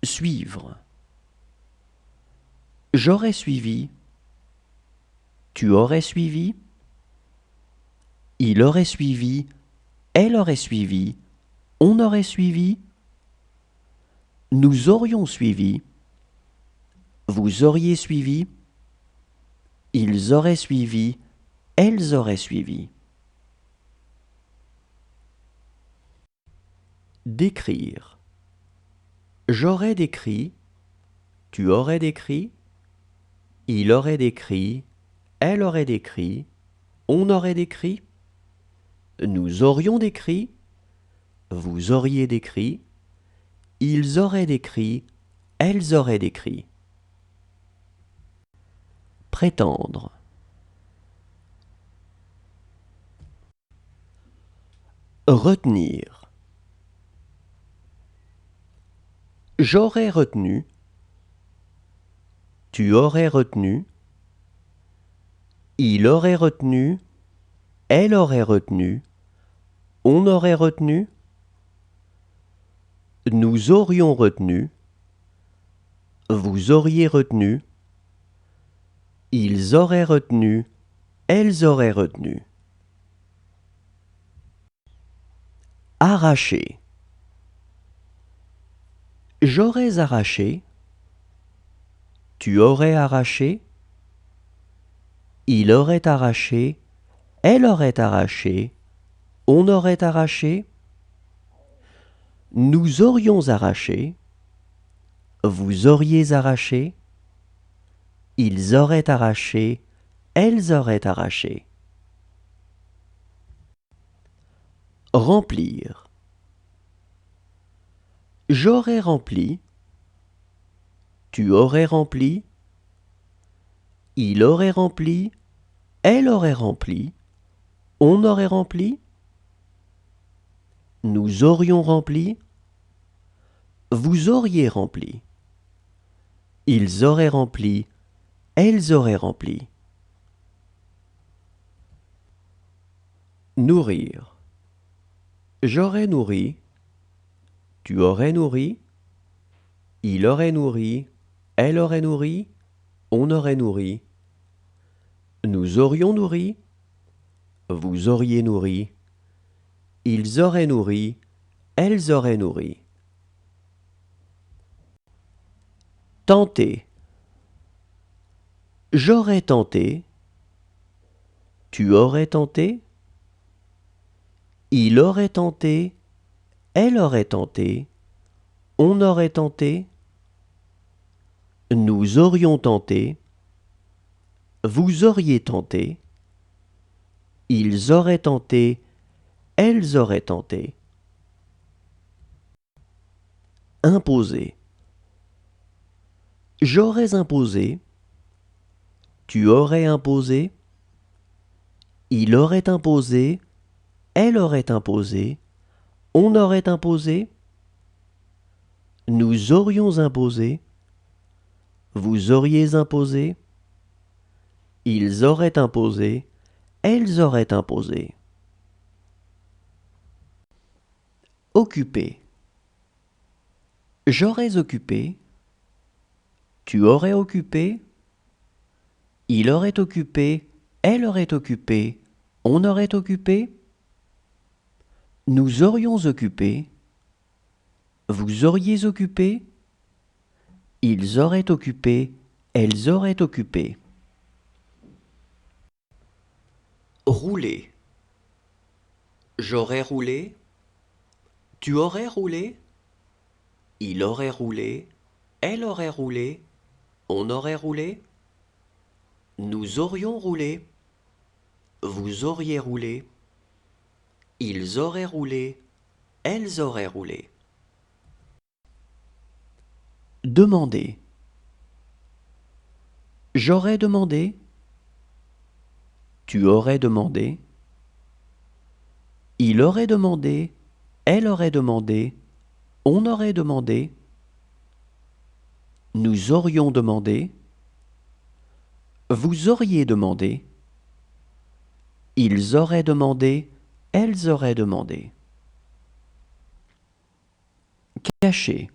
Suivre. J'aurais suivi. Tu aurais suivi. Il aurait suivi. Elle aurait suivi. On aurait suivi. Nous aurions suivi. Vous auriez suivi. Ils auraient suivi. Elles auraient suivi. Décrire. J'aurais décrit. Tu aurais décrit. Il aurait décrit. Elle aurait décrit. On aurait décrit. Nous aurions décrit. Vous auriez décrit. Ils auraient décrit. Elles auraient décrit. Prétendre. Retenir. J'aurais retenu. Tu aurais retenu. Il aurait retenu. Elle aurait retenu. On aurait retenu. Nous aurions retenu. Vous auriez retenu. Ils auraient retenu. Elles auraient retenu. Arracher. J'aurais arraché. Tu aurais arraché. Il aurait arraché. Elle aurait arraché. On aurait arraché. Nous aurions arraché. Vous auriez arraché. Ils auraient arraché. Elles auraient arraché. Remplir. J'aurais rempli. Tu aurais rempli. Il aurait rempli. Elle aurait rempli. On aurait rempli. Nous aurions rempli. Vous auriez rempli. Ils auraient rempli. Elles auraient rempli. Nourrir. J'aurais nourri. Tu aurais nourri. Il aurait nourri. Elle aurait nourri. On aurait nourri. Nous aurions nourri. Vous auriez nourri. Ils auraient nourri. Elles auraient nourri. Tenter. J'aurais tenté. Tu aurais tenté. Il aurait tenté. Elle aurait tenté. On aurait tenté. Nous aurions tenté. Vous auriez tenté. Ils auraient tenté. Elles auraient tenté. Imposer. J'aurais imposé. Tu aurais imposé. Il aurait imposé. Elle aurait imposé. On aurait imposé. Nous aurions imposé. Vous auriez imposé. Ils auraient imposé. Elles auraient imposé. Occuper. J'aurais occupé. Tu aurais occupé. Il aurait occupé. Elle aurait occupé. On aurait occupé. Nous aurions occupé. Vous auriez occupé. Ils auraient occupé. Elles auraient occupé. Rouler. J'aurais roulé. Tu aurais roulé. Il aurait roulé. Elle aurait roulé. On aurait roulé. Nous aurions roulé. Vous auriez roulé. Ils auraient roulé. Elles auraient roulé. Demander. J'aurais demandé. Tu aurais demandé. Il aurait demandé. Elle aurait demandé. On aurait demandé. Nous aurions demandé. Vous auriez demandé. Ils auraient demandé. Elles auraient demandé. Cacher.